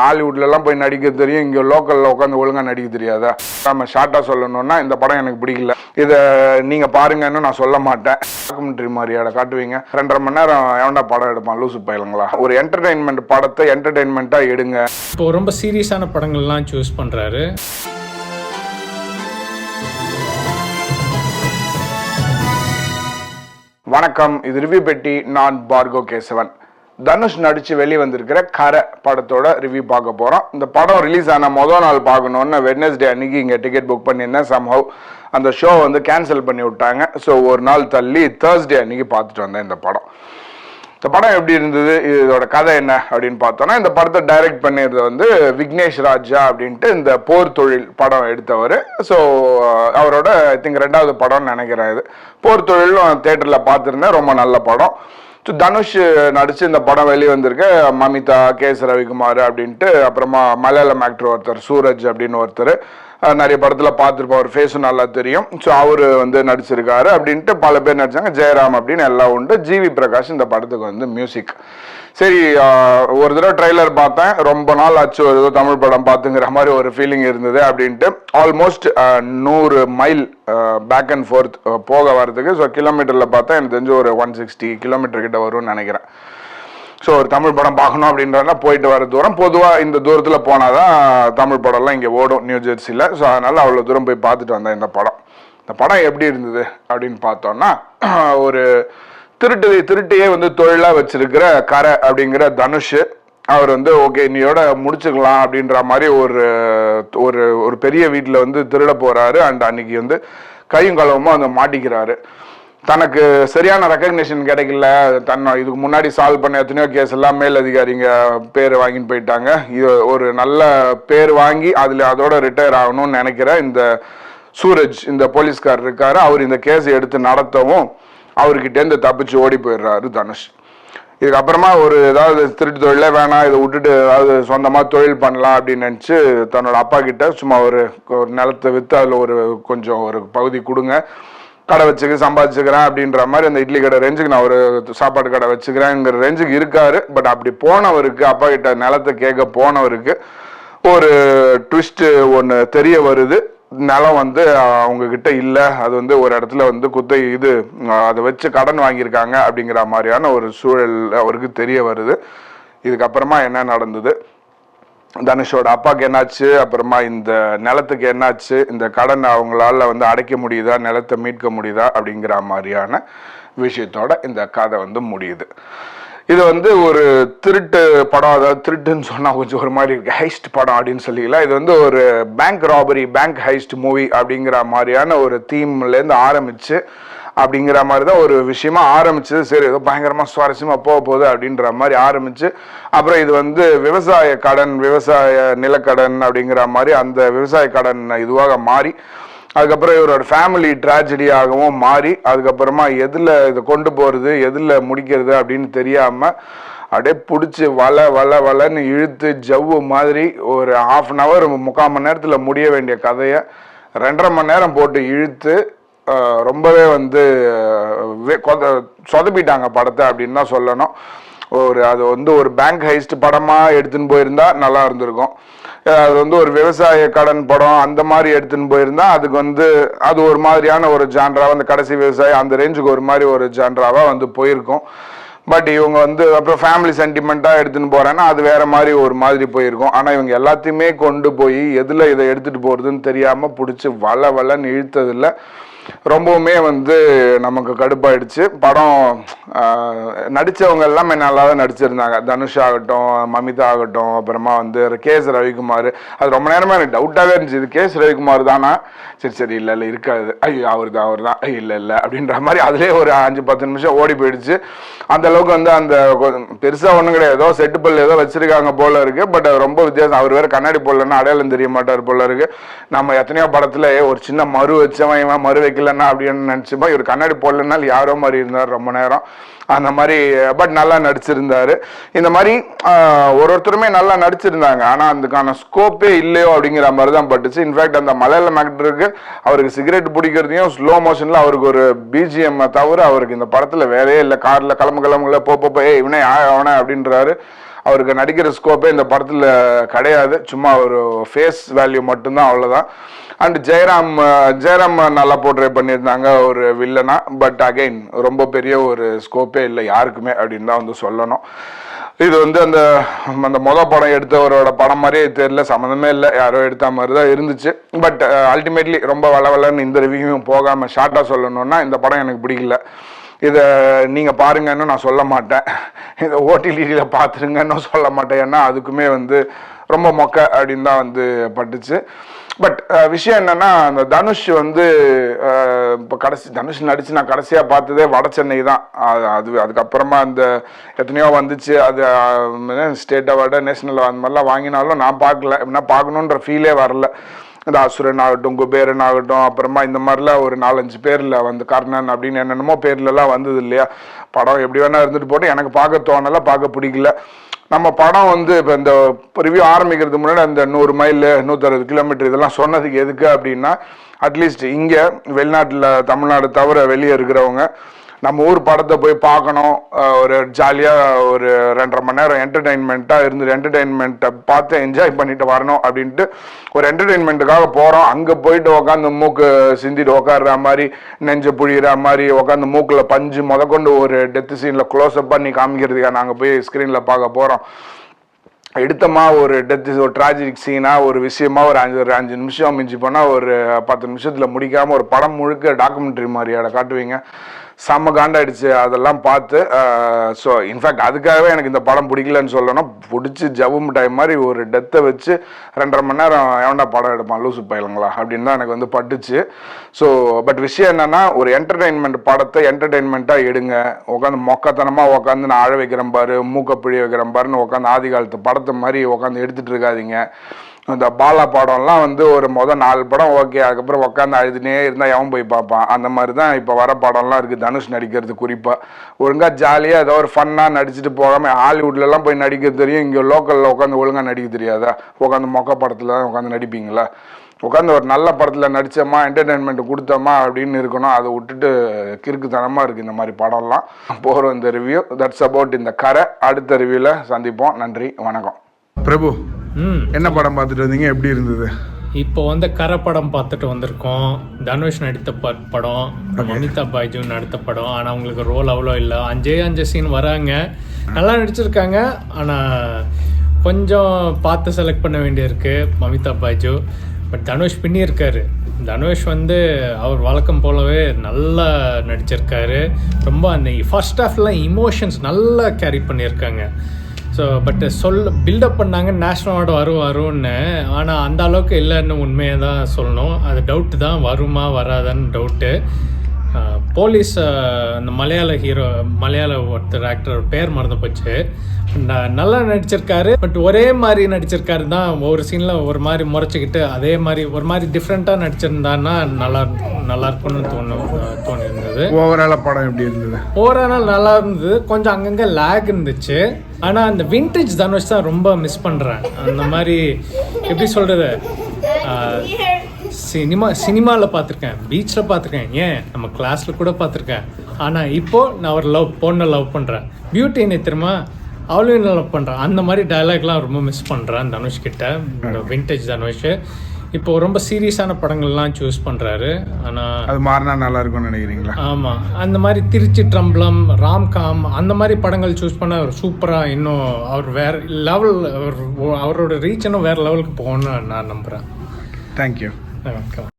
ஹாலிவுட்லலாம் போய் நடிக்க தெரியும், இங்கே லோக்கலில் உட்காந்து ஒழுங்காக நடிக்க தெரியாதா? நம்ம ஷார்ட்டாக சொல்லணும்னா இந்த படம் எனக்கு பிடிக்கல, இதை நீங்கள் பாருங்கன்னு நான் சொல்ல மாட்டேன். டாக்குமெண்ட்ரி மாதிரியாட காட்டுவீங்க, 2.5 மணி நேரம் எவன்டா படம் எடுப்பான், லூசு பயிலுங்களா? ஒரு என்டர்டெயின்மெண்ட் படத்தை என்டர்டெயின்மெண்ட்டாக எடுங்க. இப்போ ரொம்ப சீரியஸான படங்கள்லாம் சூஸ் பண்ணுறாரு. வணக்கம், இது ரிவ்யூ பெட்டி. நான் பார்கோ கேசவன். தனுஷ் நடிச்சு வெளியே வந்திருக்கிற கரை படத்தோட ரிவ்யூ பார்க்க போறோம். இந்த படம் ரிலீஸ் ஆன முதல் நாள் பார்க்கணுன்னு வெட்னஸ்டே அன்னைக்கு இங்கே டிக்கெட் புக் பண்ணியிருந்தேன். சம்ஹவ் அந்த ஷோ வந்து கேன்சல் பண்ணி விட்டாங்க. ஸோ ஒரு நாள் தள்ளி தேர்ஸ்டே அன்னைக்கு பார்த்துட்டு வந்தேன் இந்த படம். இந்த படம் எப்படி இருந்தது, இதோட கதை என்ன அப்படின்னு பார்த்தோன்னா, இந்த படத்தை டைரக்ட் பண்ணியிருந்தது வந்து விக்னேஷ் ராஜா அப்படின்ட்டு இந்த போர் தொழில் படம் எடுத்தவர். ஸோ அவரோட ஐ திங்க் 2வது படம்னு நினைக்கிறேன். இது போர் தொழிலும் தேட்டரில் பார்த்துருந்தேன், ரொம்ப நல்ல படம். ஸோ தனுஷ் நடிச்சு இந்த படம் வெளியே வந்திருக்க மமிதா, கேஎஸ் ரவிக்குமார் அப்படின்ட்டு, அப்புறமா மலையாளம் ஆக்டர் ஒருத்தர் சூரஜ் அப்படின்னு ஒருத்தர், நிறைய படத்தில் பார்த்துருப்போம், அவர் ஃபேஸும் நல்லா தெரியும். ஸோ அவர் வந்து நடிச்சிருக்காரு அப்படின்ட்டு பல பேர் நடிச்சாங்க. ஜெயராம் அப்படின்னு எல்லாம் உண்டு. ஜிவி பிரகாஷ் இந்த படத்துக்கு வந்து மியூசிக். சரி, ஒரு தடவை ட்ரெய்லர் பார்த்தேன், ரொம்ப நாள் ஆச்சு ஒரு தமிழ் படம் பார்த்துங்கிற மாதிரி ஒரு ஃபீலிங் இருந்தது அப்படின்ட்டு. Almost 100 mile back and forth போக வரதுக்கு. ஸோ கிலோமீட்டரில் பார்த்தா எனக்கு தெரிஞ்சு ஒரு 160 கிலோமீட்டர் கிட்ட வரும்னு நினைக்கிறேன். ஸோ ஒரு தமிழ் படம் பார்க்கணும் அப்படின்றதுனா போயிட்டு வர தூரம். பொதுவாக இந்த தூரத்தில் போனால் தான் தமிழ் படம்லாம் இங்கே ஓடும், நியூ ஜெர்சியில். ஸோ அதனால் அவ்வளோ தூரம் போய் பார்த்துட்டு வந்தேன் இந்த படம். இந்த படம் எப்படி இருந்தது அப்படின்னு பார்த்தோன்னா, ஒரு திருட்டையே வந்து தொழிலாக வச்சிருக்கிற கரை அப்படிங்கிற தனுஷ், அவர் வந்து ஓகே நீயோட முடிச்சுக்கலாம் அப்படின்ற மாதிரி ஒரு பெரிய வீட்டில் வந்து திருட போகிறாரு. அண்ட் அன்னைக்கு வந்து கையும் களவுமா வந்து மாட்டிக்கிறாரு. தனக்கு சரியான ரெக்கக்னிஷன் கிடைக்கல, இதுக்கு முன்னாடி சால்வ் பண்ண எத்தனையோ கேஸ் எல்லாம் மேலதிகாரிங்க பேர் வாங்கிட்டு போயிட்டாங்க. இது ஒரு நல்ல பேர் வாங்கி அதோட ரிட்டையர் ஆகணும்னு நினைக்கிற இந்த சூரஜ், இந்த போலீஸ்கார் இருக்காரு, அவர் இந்த கேஸை எடுத்து நடத்தவும் அவர்கிட்டேருந்து தப்பிச்சு ஓடி போயிடுறாரு தனுஷ். இதுக்கப்புறமா ஏதாவது திருட்டு தொழிலே வேணாம், இதை விட்டுட்டு ஏதாவது சொந்தமாக தொழில் பண்ணலாம் அப்படின்னு நினச்சி தன்னோட அப்பா கிட்ட சும்மா ஒரு நிலத்தை விற்று அதில் கொஞ்சம் ஒரு பகுதி கொடுங்க, கடை வச்சுக்க சம்பாதிச்சுக்கிறேன் அப்படின்ற மாதிரி அந்த இட்லி கடை ரேஞ்சுக்கு நான் ஒரு சாப்பாடு கடை வச்சுக்கிறேங்கிற ரேஞ்சுக்கு இருக்காரு. பட் அப்படி போனவருக்கு, அப்பா கிட்ட நிலத்தை கேட்க போனவருக்கு ஒரு ட்விஸ்ட் ஒன்று தெரிய வருது. நிலம் வந்து அவங்க கிட்ட இல்லை, அது வந்து ஒரு இடத்துல வந்து அதை வச்சு கடன் வாங்கியிருக்காங்க அப்படிங்கிற மாதிரியான ஒரு சூழல் அவருக்கு தெரிய வருது. இதுக்கப்புறமா என்ன நடந்தது, தனுஷோட அப்பாவுக்கு என்னாச்சு, அப்புறமா இந்த நிலத்துக்கு என்னாச்சு, இந்த கடன் அவங்களால வந்து அடைக்க முடியுதா, நிலத்தை மீட்க முடியுதா அப்படிங்கிற மாதிரியான விஷயத்தோட இந்த கதை வந்து முடியுது. இது வந்து ஒரு திருட்டு படம், அதாவது திருட்டுன்னு சொன்னால் கொஞ்சம் ஒரு மாதிரி இருக்கு, ஹைஸ்ட் படம் அப்படின்னு சொல்லிக்கலாம். இது வந்து ஒரு bank robbery, bank heist movie அப்படிங்கிற மாதிரியான ஒரு தீம்லேருந்து ஆரம்பிச்சு அப்படிங்கிற மாதிரி தான் ஒரு விஷயமா ஆரம்பிச்சது. சரி, ஏதோ பயங்கரமாக சுவாரஸ்யமாக போக போகுது அப்படின்ற மாதிரி ஆரம்பிச்சு, அப்புறம் இது வந்து விவசாய கடன், விவசாய நிலக்கடன் அப்படிங்கிற மாதிரி அந்த விவசாய கடன் இதுவாக மாறி, அதுக்கப்புறம் இவரோட ஃபேமிலி ட்ராஜடியாகவும் மாறி, அதுக்கப்புறமா எதில் இதை கொண்டு போகிறது, எதில் முடிக்கிறது அப்படின்னு தெரியாமல் அப்படியே பிடிச்சி வளன்னு இழுத்து ஜவ்வு மாதிரி ஒரு 1/2 அன் ஹவர் 3/4 மணி நேரத்தில் முடிய வேண்டிய கதையை 2.5 மணி நேரம் போட்டு இழுத்து ரொம்பவே வந்து சொதப்பிட்டாங்க படத்தை அப்படின்னு தான் சொல்லணும். அது வந்து ஒரு பேங்க் ஹைஸ்ட் படமாக எடுத்துன்னு போயிருந்தா நல்லா இருந்திருக்கும். அது வந்து ஒரு விவசாய கடன் படம் அந்த மாதிரி எடுத்துன்னு போயிருந்தா அதுக்கு வந்து அது ஒரு மாதிரியான ஒரு ஜான்ராவாக, அந்த கடைசி விவசாயம் அந்த ரேஞ்சுக்கு ஒரு மாதிரி ஒரு ஜான்ராவாக வந்து போயிருக்கும். பட் இவங்க வந்து அப்புறம் ஃபேமிலி சென்டிமெண்ட்டாக எடுத்துன்னு போகிறேன்னா அது வேற மாதிரி ஒரு மாதிரி போயிருக்கும். ஆனால் இவங்க எல்லாத்தையுமே கொண்டு போய் எதில் இதை எடுத்துகிட்டு போகிறதுன்னு தெரியாமல் பிடிச்சி வளன்னு இழுத்ததில்லை. ரொம்பவுமே வந்து நமக்கு கடுப்பாயிடுச்சு. படம் நடித்தவங்க எல்லாமே நல்லா தான் நடிச்சிருந்தாங்க. தனுஷ் ஆகட்டும், மமிதா ஆகட்டும், அப்புறமா வந்து கேஎஸ் ரவிக்குமார். அது ரொம்ப நேரமாக எனக்கு டவுட்டாகவே இருந்துச்சு, இது கேஎஸ் ரவிக்குமார் தானா, சரி இல்லை இருக்காது, ஐயோ அவர் தான் இல்லை அப்படின்ற மாதிரி அதுலேயே ஒரு 5-10 நிமிஷம் ஓடி போயிடுச்சு. அந்த அளவுக்கு வந்து அந்த பெருசாக ஒன்றும் கிடையாது, ஏதோ செட்டுப்பல் ஏதோ வச்சிருக்காங்க போல இருக்கு. பட் ரொம்ப வித்தியாசம். அவர் வேறு கண்ணாடி போடலன்னா அடையாளம் தெரிய மாட்டார் போல இருக்கு. நம்ம எத்தனையோ படத்தில் ஒரு சின்ன மறு வச்சவன் மறு வைக்கலன்னா அப்படின்னு நினச்சிப்பா, இவர் கண்ணாடி போடலன்னா யாரோ மாதிரி இருந்தார் ரொம்ப நேரம் அந்த மாதிரி. பட் நல்லா நடிச்சிருந்தாரு. இந்த மாதிரி ஒருத்தருமே நல்லா நடிச்சிருந்தாங்க. ஆனால் அதுக்கான ஸ்கோப்பே இல்லையோ அப்படிங்கிற மாதிரி தான் பட்டுச்சு. இன்ஃபேக்ட் அந்த மலையாளம் ஆக்டருக்கு அவருக்கு சிகரெட் பிடிக்கிறதையும் ஸ்லோ மோஷனில் அவருக்கு ஒரு பிஜிஎம் தவிர அவருக்கு இந்த படத்தில் வேலையே இல்லை. காரில் கிளம்புல போ இவனே அவனை அப்படின்றாரு. அவருக்கு நடிக்கிற ஸ்கோப்பே இந்த படத்தில் கிடையாது, சும்மா ஒரு ஃபேஸ் வேல்யூ மட்டும்தான், அவ்வளோதான். அண்ட் ஜெயராம் நல்லா போர்ட்ரே பண்ணியிருந்தாங்க ஒரு வில்லனா. பட் அகைன் ரொம்ப பெரிய ஒரு ஸ்கோப்பே இல்லை யாருக்குமே அப்படின்னு தான் வந்து சொல்லணும். இது வந்து அந்த மொதல் படம் எடுத்தவரோட படம் மாதிரியே தெரியல, சம்மந்தமே இல்லை, யாரோ எடுத்த மாதிரி தான் இருந்துச்சு. பட் அல்டிமேட்லி ரொம்ப வளவலன்னு இந்த ரிவ்யூவும் போகாமல் ஷார்ட்டாக சொல்லணும்னா இந்த படம் எனக்கு பிடிக்கல. இதை நீங்கள் பாருங்கன்னு நான் சொல்ல மாட்டேன், இதை ஓடிடியில் பார்த்துருங்கன்னு சொல்ல மாட்டேன். ஏன்னா அதுக்குமே வந்து ரொம்ப மொக்க அப்படின்னு தான் வந்து பட்டுச்சு. பட் விஷயம் என்னன்னா, அந்த தனுஷ் வந்து இப்போ தனுஷ் நடிச்சு நான் கடைசியாக பார்த்ததே வட சென்னை தான். அதுக்கப்புறமா அந்த எத்தனையோ வந்துச்சு, அது ஸ்டேட் அவார்டு நேஷனல் அந்த மாதிரிலாம் வாங்கினாலும் நான் பார்க்கல. எப்படின்னா பார்க்கணுன்ற ஃபீலே வரல. இந்த அசுரன் ஆகட்டும், குபேரன் ஆகட்டும், அப்புறமா இந்த மாதிரிலாம் ஒரு 4-5 பேரில் வந்து கர்ணன் அப்படின்னு என்னென்னமோ பேர்லலாம் வந்தது இல்லையா. படம் எப்படி வேணா இருந்துட்டு போட்டு எனக்கு பார்க்க தோணலை, பார்க்க பிடிக்கல. நம்ம படம் வந்து இப்போ இந்த ரிவ்யூ ஆரம்பிக்கிறதுக்கு முன்னாடி அந்த 100 மைல் 160 கிலோமீட்டர் இதெல்லாம் சொன்னதுக்கு எதுக்கு அப்படின்னா, அட்லீஸ்ட் இங்கே வெளிநாட்டில் தமிழ்நாடு தவிர வெளியே இருக்கிறவங்க நம்ம ஊர் படத்தை போய் பார்க்கணும், ஒரு ஜாலியாக ஒரு 2.5 மணி நேரம் என்டர்டெயின்மெண்ட்டாக இருந்து என்டர்டெயின்மெண்ட்டை பார்த்து என்ஜாய் பண்ணிட்டு வரணும் அப்படின்ட்டு ஒரு என்டர்டெயின்மெண்ட்டுக்காக போகிறோம். அங்கே போயிட்டு உட்காந்து மூக்கு சிந்திட்டு உட்காடுற மாதிரி, நெஞ்சை புழிகிற மாதிரி உட்காந்து மூக்கில் பஞ்சு முதற்கொண்டு ஒரு டெத்து சீனில் க்ளோஸ்அப் பண்ணி காமிக்கிறதுக்காக நாங்கள் போய் ஸ்க்ரீனில் பார்க்க போகிறோம். எடுத்தமா ஒரு டெத்து, ஒரு ட்ராஜிக் சீனாக ஒரு விஷயமா ஒரு 5 நிமிஷம் மிஞ்சி போனால் ஒரு 10 நிமிஷத்தில் முடிக்காமல் ஒரு படம் முழுக்க டாக்குமெண்ட்ரி மாதிரி காட்டுவீங்க. செம்ம காண்டாயிடுச்சு அதெல்லாம் பார்த்து. ஸோ இன்ஃபேக்ட் அதுக்காகவே எனக்கு இந்த படம் பிடிக்கலன்னு சொல்லணும். பிடிச்சி ஜவ்வு மிட்டாய் மாதிரி ஒரு டெத்தை வச்சு 2.5 மணி நேரம் எவன்டா படம் எடுப்பான் லூசு பயிலுங்களா அப்படின்னு தான் எனக்கு வந்து பட்டுச்சு. ஸோ பட் விஷயம் என்னன்னா, ஒரு என்டர்டெயின்மெண்ட் படத்தை என்டர்டெயின்மெண்ட்டாக எடுங்க. உட்காந்து மொக்கத்தனமாக உட்காந்து நான் அழ வைக்கிறேன் பாரு, மூக்க பிழி வைக்கிறேன் பாருன்னு உட்காந்து ஆதி காலத்து படத்தை மாதிரி உட்காந்து எடுத்துகிட்டு இருக்காதிங்க. இந்த பாலா படம்லாம் வந்து ஒரு 4 படம் ஓகே, அதுக்கப்புறம் உட்காந்து அழுதுனே இருந்தால் எவன் போய் பார்ப்பான். அந்த மாதிரி தான் இப்போ வர படம்லாம் இருக்குது. தனுஷ் நடிக்கிறது குறிப்பாக ஒழுங்காக ஜாலியாக ஏதோ ஒரு ஃபன்னாக நடிச்சுட்டு போகாமல் ஹாலிவுட்லலாம் போய் நடிக்க தெரியும், இங்கே லோக்கலில் உட்காந்து ஒழுங்காக நடிக்க தெரியாதா? உட்காந்து மொக்க படத்தில் தான் உட்காந்து நடிப்பீங்களா? உட்காந்து ஒரு நல்ல படத்தில் நடித்தோமா, என்டர்டெயின்மெண்ட் கொடுத்தோமா அப்படின்னு இருக்கணும். அதை விட்டுட்டு கிறுக்குத்தனமாக இருக்குது இந்த மாதிரி படம்லாம். போகிறோம் இந்த ரிவ்யூ. தட்ஸ் அபவுட் இந்த கரை. அடுத்த ரிவ்யூவில் சந்திப்போம். நன்றி, வணக்கம். பிரபு, என்ன படம் பார்த்துட்டு வந்தீங்க, எப்படி இருந்தது? இப்போ வந்து கரை படம் பார்த்துட்டு வந்திருக்கோம். தனுஷ் நடித்த படம், மமிதா பைஜு நடித்த படம். ஆனால் அவங்களுக்கு ரோல் அவ்வளோ இல்லை, 5 சீன் வராங்க, நல்லா நடிச்சிருக்காங்க. ஆனால் கொஞ்சம் பார்த்து செலக்ட் பண்ண வேண்டியிருக்கு மமிதா பைஜு. பட் தனுஷ் பின்னியிருக்காரு. தனுஷ் வந்து அவர் வழக்கம் போலவே நல்லா நடிச்சிருக்காரு. ரொம்ப அந்த ஃபர்ஸ்ட் ஹாஃப்லாம் இமோஷன்ஸ் நல்லா கேரி பண்ணியிருக்காங்க. ஸோ பட் பில்டப் பண்ணாங்க நேஷ்னல் அவார்டு வரும்னு. ஆனால் அந்த அளவுக்கு இல்லைன்னு உண்மையை தான் சொல்லணும். அது டவுட்டு தான், வருமா வராதான்னு டவுட்டு. போலீஸ் அந்த மலையாள ஒருத்தர் ஆக்டர் பேர் மறந்து போச்சு, நல்லா நடிச்சிருக்காரு. பட் ஒரே மாதிரி நடிச்சிருக்காரு தான். ஒவ்வொரு சீனில் ஒரு மாதிரி முறைச்சிக்கிட்டு அதே மாதிரி ஒரு மாதிரி டிஃப்ரெண்ட்டாக நடிச்சிருந்தான்னா நல்லா இருக்கும்னு தோணி இருந்தது. ஓவராலாக படம் எப்படி இருந்தது? ஓவரால் நல்லா இருந்தது. கொஞ்சம் அங்கங்கே லேக் இருந்துச்சு. ஆனால் அந்த விண்டேஜ் தனுஷ் தான் ரொம்ப மிஸ் பண்ணுறேன். அந்த மாதிரி எப்படி சொல்கிறது, சினிமாவில் பார்த்துருக்கேன், பீச்சில் பார்த்துருக்கேன், ஏன் நம்ம கிளாஸில் கூட பார்த்துருக்கேன். ஆனால் இப்போது நான் ஒரு பொண்ணை லவ் பண்ணுறேன், பியூட்டி என்ன தெரியுமா, அவளையும் லவ் பண்ணுறேன். அந்த மாதிரி டயலாக்லாம் ரொம்ப மிஸ் பண்ணுறேன் தனுஷ்கிட்ட. விண்டேஜ் தனுஷ் இப்போ ரொம்ப சீரியஸான படங்கள்லாம் சூஸ் பண்ணுறாரு. ஆனால் அது மாறினா நல்லா இருக்கும்னு நினைக்கிறீங்களா? ஆமாம், அந்த மாதிரி திருச்சி ட்ரம்பலம், ராம்காம் அந்த மாதிரி படங்கள் சூஸ் பண்ண சூப்பராக இன்னும் அவர் வேறு லெவல், அவரோட ரீச் இன்னும் வேறு லெவலுக்கு போகணும்னு நான் நம்புகிறேன். தேங்க்யூ. வணக்கம்.